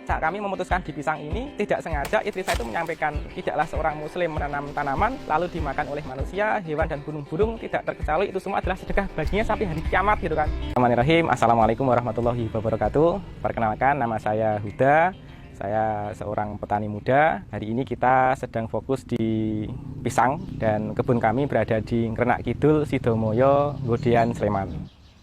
Saat kami memutuskan di pisang ini, tidak sengaja istri saya itu menyampaikan, tidaklah seorang muslim menanam tanaman lalu dimakan oleh manusia, hewan dan burung-burung, tidak terkecuali itu semua adalah sedekah baginya sampai hari kiamat gitu kan. Bismillahirrahmanirrahim. Assalamualaikum warahmatullahi wabarakatuh. Perkenalkan, nama saya Huda. Saya seorang petani muda. Hari ini kita sedang fokus di pisang dan kebun kami berada di Ngrenak Kidul, Sidomoyo, Nggodean, Sleman.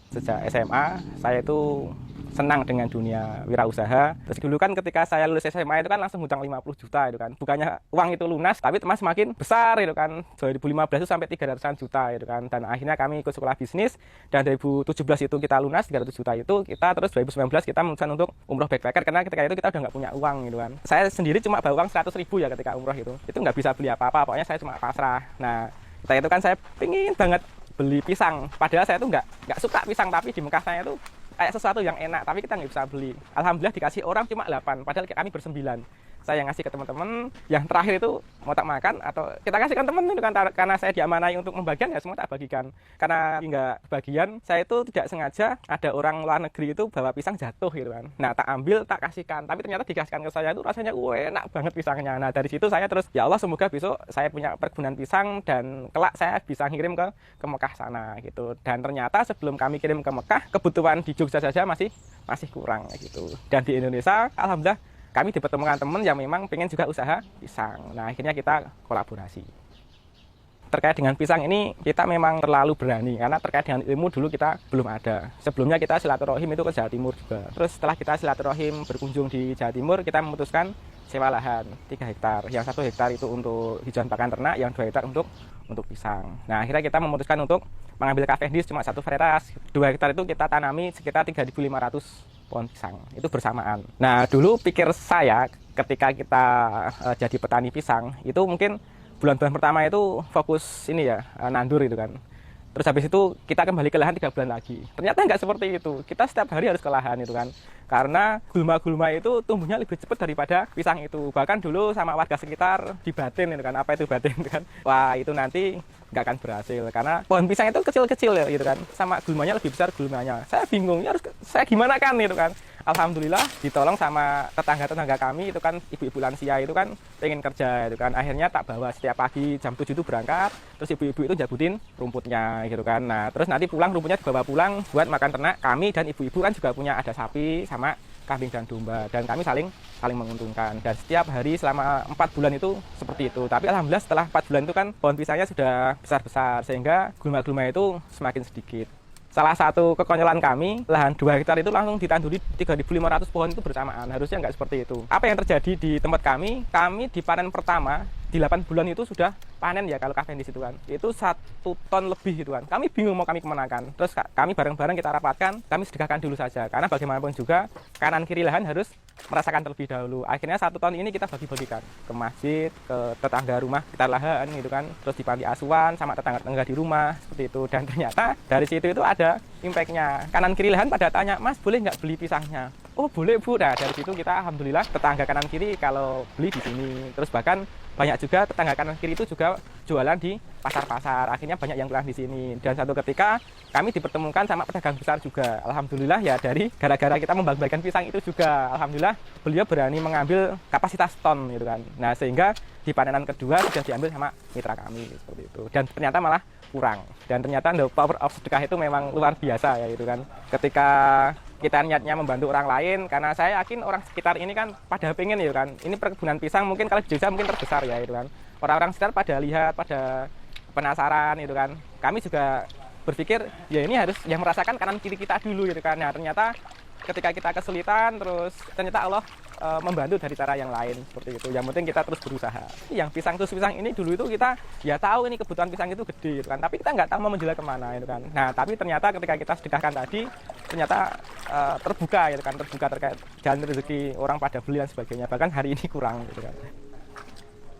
Sejak SMA, saya itu senang dengan dunia wirausaha. Terus dulu kan ketika saya lulus SMA itu kan langsung hutang 50 juta itu kan. Bukannya uang itu lunas, tapi teman semakin besar itu kan. 2015 itu sampai 300-an juta itu kan. Dan akhirnya kami ikut sekolah bisnis dan 2017 itu kita lunas 300 juta itu. Kita terus 2019 kita memutuskan untuk umroh backpacker karena ketika itu kita udah nggak punya uang gitu kan. Saya sendiri cuma bawa uang 100.000 ya ketika umroh itu. Itu nggak bisa beli apa-apa, pokoknya saya cuma pasrah. Nah, ketika itu kan saya pingin banget beli pisang. Padahal saya tuh nggak suka pisang, tapi di Mekah saya tuh kayak sesuatu yang enak, tapi kita nggak bisa beli. Alhamdulillah dikasih orang cuma 8, padahal kami bersembilan. Saya yang ngasih ke teman-teman, yang terakhir itu mau tak makan atau kita kasihkan teman itu kan, karena saya diamanai untuk membagikan ya semua tak bagikan. Karena nggak bagian, saya itu tidak sengaja ada orang luar negeri itu bawa pisang jatuh gitu kan. Nah, tak ambil, tak kasihkan, tapi ternyata dikasihkan ke saya itu rasanya enak banget pisangnya. Nah, dari situ saya terus ya Allah semoga besok saya punya perkebunan pisang dan kelak saya bisa ngirim ke Mekah sana gitu. Dan ternyata sebelum kami kirim ke Mekah, kebutuhan di Jogja saja masih kurang gitu. Dan di Indonesia alhamdulillah kami dipertemukan teman yang memang pengen juga usaha pisang. Nah, akhirnya kita kolaborasi. Terkait dengan pisang ini, kita memang terlalu berani. Karena terkait dengan ilmu dulu kita belum ada. Sebelumnya kita silaturahim itu ke Jawa Timur juga. Terus setelah kita silaturahim berkunjung di Jawa Timur, kita memutuskan sewa lahan 3 hektar. Yang 1 hektar itu untuk hijauan pakan ternak, yang 2 hektar untuk pisang. Nah, akhirnya kita memutuskan untuk mengambil Cavendish cuma 1 varietas. 2 hektar itu kita tanami sekitar 3.500 pohon pisang itu bersamaan. Nah, dulu pikir saya ketika kita jadi petani pisang itu mungkin bulan-bulan pertama itu fokus ini ya, nandur itu kan. Terus habis itu kita kembali ke lahan 3 bulan lagi. Ternyata nggak seperti itu. Kita setiap hari harus ke lahan itu kan. Karena gulma-gulma itu tumbuhnya lebih cepat daripada pisang itu. Bahkan dulu sama warga sekitar dibatin itu kan. Apa itu batin itu kan? Wah, itu nanti nggak akan berhasil karena pohon pisang itu kecil-kecil ya gitu kan. Sama gulmanya lebih besar gulmanya. Saya bingung, ya harus saya gimana kan itu kan. Alhamdulillah ditolong sama tetangga-tetangga kami itu kan, ibu-ibu lansia itu kan pengen kerja itu kan. Akhirnya tak bawa setiap pagi jam 7 itu berangkat, terus ibu-ibu itu jabutin rumputnya gitu kan. Nah, terus nanti pulang rumputnya dibawa pulang buat makan ternak kami, dan ibu-ibu kan juga punya ada sapi sama kambing dan domba, dan kami saling menguntungkan. Dan setiap hari selama 4 bulan itu seperti itu. Tapi alhamdulillah setelah 4 bulan itu kan pohon pisangnya sudah besar-besar sehingga gulma-gulma itu semakin sedikit. Salah satu kekonyolan kami, lahan 2 hektar itu langsung ditanduri 3.500 pohon itu bersamaan. Harusnya nggak seperti itu. Apa yang terjadi di tempat kami di panen pertama, di 8 bulan itu sudah panen ya kalau Cavendish itu kan. Itu 1 ton lebih itu kan. Kami bingung mau kami kemanakan. Terus kami bareng-bareng kita rapatkan, kami sedekahkan dulu saja. Karena bagaimanapun juga, kanan kiri lahan harus merasakan terlebih dahulu. Akhirnya 1 ton ini kita bagi-bagikan ke masjid, ke tetangga rumah kita lahan gitu kan. Terus di panti asuhan sama tetangga-tetangga di rumah seperti itu. Dan ternyata dari situ itu ada impact-nya. Kanan kiri lahan pada tanya, "Mas, boleh nggak beli pisangnya?" "Oh, boleh, Bu." Nah, dari situ kita alhamdulillah tetangga kanan kiri kalau beli di sini. Terus bahkan banyak juga tetangga kanan kiri itu juga jualan di pasar-pasar. Akhirnya banyak yang pulang di sini. Dan satu ketika kami dipertemukan sama pedagang besar juga. Alhamdulillah ya, dari gara-gara kita membagi-bagikan pisang itu juga alhamdulillah beliau berani mengambil kapasitas ton gitu kan. Nah, sehingga di panenan kedua sudah diambil sama mitra kami seperti itu. Dan ternyata malah kurang. Dan ternyata the power of sedekah itu memang luar biasa ya itu kan. Ketika kita niatnya membantu orang lain, karena saya yakin orang sekitar ini kan pada pengen ya kan. Ini perkebunan pisang mungkin kalau di Jogja mungkin terbesar ya itu kan. Orang-orang sekitar pada lihat, pada penasaran itu kan. Kami juga berpikir ya ini harus yang merasakan kanan kiri kita dulu gitu kan. Nah, ternyata ketika kita kesulitan terus ternyata Allah membantu dari cara yang lain seperti itu. Yang penting kita terus berusaha. Yang pisang ini dulu itu kita ya tahu ini kebutuhan pisang itu gede gitu kan, tapi kita nggak tahu mau menjual kemana itu kan. Nah, tapi ternyata ketika kita sedekahkan tadi ternyata terbuka gitu kan, terbuka terkait jalan rezeki, orang pada beli dan sebagainya. Bahkan hari ini kurang gitu kan.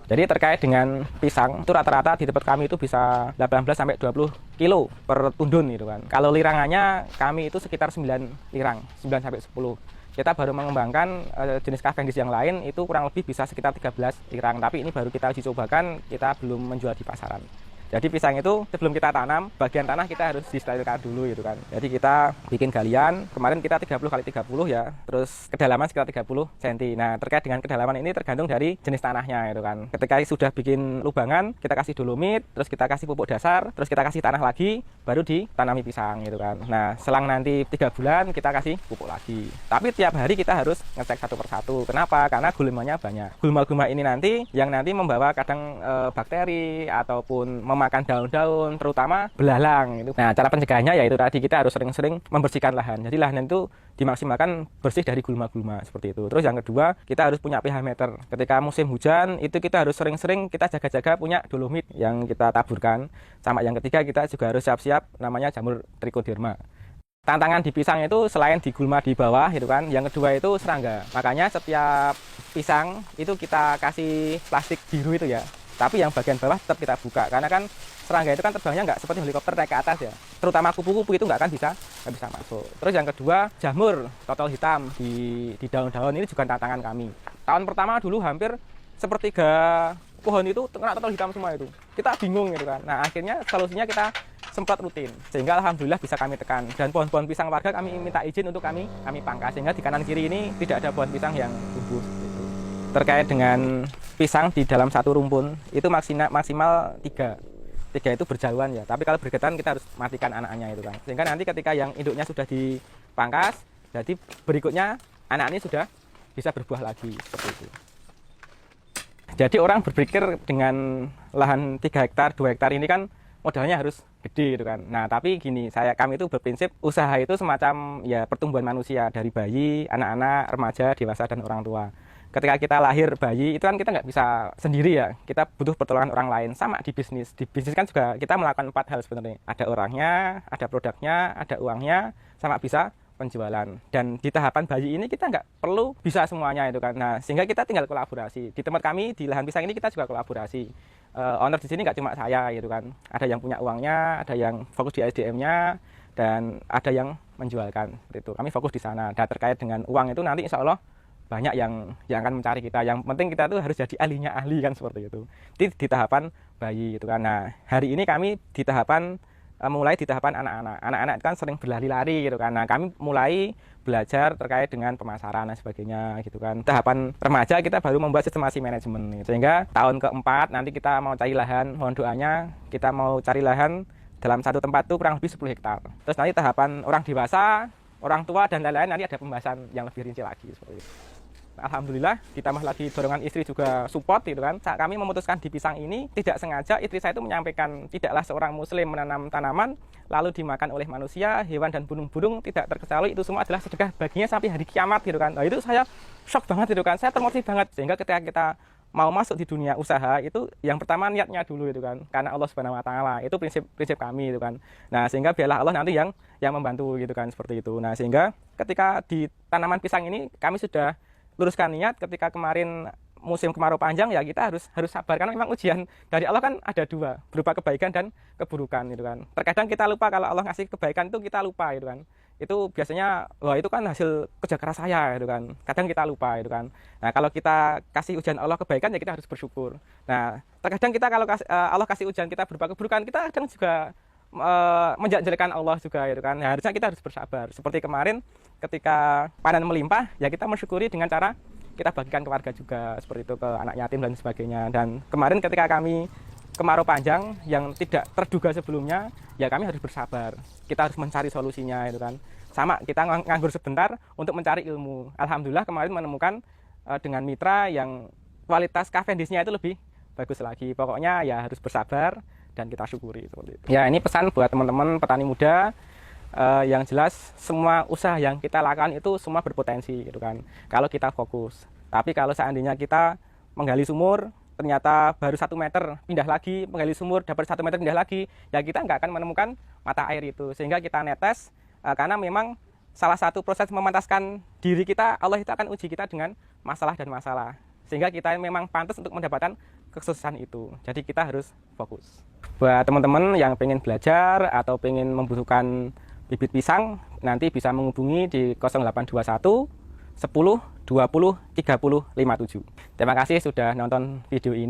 Jadi terkait dengan pisang itu rata-rata di tempat kami itu bisa 18 sampai 20 kilo per tundun gitu kan. Kalau lirangannya kami itu sekitar 9 lirang, 9 sampai 10. Kita baru mengembangkan jenis Cavendish yang lain itu kurang lebih bisa sekitar 13 lirang, tapi ini baru kita uji cobakan, kita belum menjual di pasaran. Jadi pisang itu sebelum kita tanam, bagian tanah kita harus disterilkan dulu gitu kan. Jadi kita bikin galian, kemarin kita 30 kali 30 ya, terus kedalaman sekitar 30 cm. Nah, terkait dengan kedalaman ini tergantung dari jenis tanahnya gitu kan. Ketika sudah bikin lubangan, kita kasih dolomit, terus kita kasih pupuk dasar, terus kita kasih tanah lagi, baru ditanami pisang gitu kan. Nah, selang nanti 3 bulan kita kasih pupuk lagi. Tapi tiap hari kita harus ngecek satu persatu. Kenapa? Karena gulmanya banyak. Gulma-gulma ini nanti yang nanti membawa kadang bakteri ataupun memakan daun-daun, terutama belalang itu. Nah, cara pencegahannya yaitu tadi kita harus sering-sering membersihkan lahan. Jadi lahan itu dimaksimalkan bersih dari gulma-gulma seperti itu. Terus yang kedua, kita harus punya pH meter. Ketika musim hujan itu kita harus sering-sering kita jaga-jaga punya dolomit yang kita taburkan. Sama yang ketiga, kita juga harus siap-siap namanya jamur trichoderma. Tantangan di pisang itu selain di gulma di bawah gitu kan, yang kedua itu serangga. Makanya setiap pisang itu kita kasih plastik biru itu ya. Tapi yang bagian bawah tetap kita buka karena kan serangga itu kan terbangnya nggak seperti helikopter naik ke atas ya. Terutama kupu-kupu itu nggak bisa masuk. Terus yang kedua, jamur totol hitam di daun-daun ini juga tantangan kami. Tahun pertama dulu hampir sepertiga pohon itu kena totol hitam semua itu. Kita bingung gitu kan. Nah, akhirnya solusinya kita semprot rutin. Sehingga alhamdulillah bisa kami tekan. Dan pohon-pohon pisang warga kami minta izin untuk kami pangkas. Sehingga di kanan kiri ini tidak ada pohon pisang yang tumbuh gitu. Terkait dengan pisang di dalam satu rumpun itu maksimal 3 itu berjauhan ya. Tapi kalau bergetan kita harus matikan anak-anaknya itu kan. Sehingga nanti ketika yang induknya sudah dipangkas, jadi berikutnya anak ini sudah bisa berbuah lagi seperti itu. Jadi orang berpikir dengan lahan 3 hektar, 2 hektar ini kan modalnya harus gede gitu kan. Nah, tapi gini, kami itu berprinsip usaha itu semacam ya pertumbuhan manusia dari bayi, anak-anak, remaja, dewasa dan orang tua. Ketika kita lahir bayi itu kan kita nggak bisa sendiri ya, kita butuh pertolongan orang lain. Sama di bisnis kan juga kita melakukan 4 hal sebenarnya. Ada orangnya, ada produknya, ada uangnya, sama bisa penjualan. Dan di tahapan bayi ini kita nggak perlu bisa semuanya itu kan. Nah, sehingga kita tinggal kolaborasi. Di tempat kami di lahan pisang ini kita juga kolaborasi. Owner di sini nggak cuma saya gitu kan. Ada yang punya uangnya, ada yang fokus di SDM-nya, dan ada yang menjualkan. Itu kami fokus di sana. Dan terkait dengan uang itu nanti insya Allah banyak yang akan mencari kita. Yang penting kita tuh harus jadi ahlinya ahli kan seperti itu. Di tahapan bayi itu kan. Nah, hari ini kami di tahapan mulai di tahapan anak-anak. Anak-anak kan sering berlari-lari gitu kan. Nah, kami mulai belajar terkait dengan pemasaran dan sebagainya gitu kan. Tahapan remaja kita baru membuat sistemasi manajemen. Sehingga tahun keempat nanti kita mau cari lahan, mohon doanya kita mau cari lahan dalam satu tempat tuh kurang lebih 10 hektar. Terus nanti tahapan orang dewasa, orang tua dan lain-lain nanti ada pembahasan yang lebih rinci lagi seperti itu. Alhamdulillah ditambah lagi dorongan istri juga support gitu kan. Saat kami memutuskan di pisang ini tidak sengaja istri saya itu menyampaikan tidaklah seorang muslim menanam tanaman lalu dimakan oleh manusia, hewan dan burung-burung tidak terkecuali itu semua adalah sedekah baginya sampai hari kiamat gitu kan. Nah, itu saya shock banget gitu kan. Saya termotivasi banget sehingga ketika kita mau masuk di dunia usaha itu yang pertama niatnya dulu itu kan karena Allah Subhanahu wa taala. Itu prinsip kami itu kan. Nah, sehingga biarlah Allah nanti yang membantu gitu kan seperti itu. Nah, sehingga ketika di tanaman pisang ini kami sudah luruskan niat ketika kemarin musim kemarau panjang ya kita harus sabar karena memang ujian dari Allah kan ada 2 berupa kebaikan dan keburukan gitu kan. Terkadang kita lupa kalau Allah ngasih kebaikan itu kita lupa gitu kan. Itu biasanya wah itu kan hasil kerja keras saya gitu kan. Kadang kita lupa gitu kan. Nah, kalau kita kasih ujian Allah kebaikan ya kita harus bersyukur. Nah, terkadang kita kalau Allah kasih ujian kita berupa keburukan kita kadang juga menjelek-jelekan Allah juga gitu kan. Nah, harusnya kita harus bersabar. Seperti kemarin ketika panen melimpah ya kita mensyukuri dengan cara kita bagikan ke warga juga seperti itu ke anak yatim dan sebagainya. Dan kemarin ketika kami kemarau panjang yang tidak terduga sebelumnya ya kami harus bersabar. Kita harus mencari solusinya itu kan. Sama kita nganggur sebentar untuk mencari ilmu. Alhamdulillah kemarin menemukan dengan mitra yang kualitas Cavendishnya itu lebih bagus lagi. Pokoknya ya harus bersabar dan kita syukuri seperti itu. Ya, ini pesan buat teman-teman petani muda. Yang jelas semua usaha yang kita lakukan itu semua berpotensi gitu kan kalau kita fokus. Tapi kalau seandainya kita menggali sumur ternyata baru 1 meter pindah lagi, menggali sumur dapat 1 meter pindah lagi, ya kita nggak akan menemukan mata air itu. Sehingga kita netes karena memang salah satu proses memantaskan diri kita, Allah itu akan uji kita dengan masalah dan masalah. Sehingga kita memang pantas untuk mendapatkan kesuksesan itu. Jadi kita harus fokus. Buat teman-teman yang pengen belajar atau pengen membutuhkan bibit pisang nanti bisa menghubungi di 0821 10 20 30 57. Terima kasih sudah nonton video ini.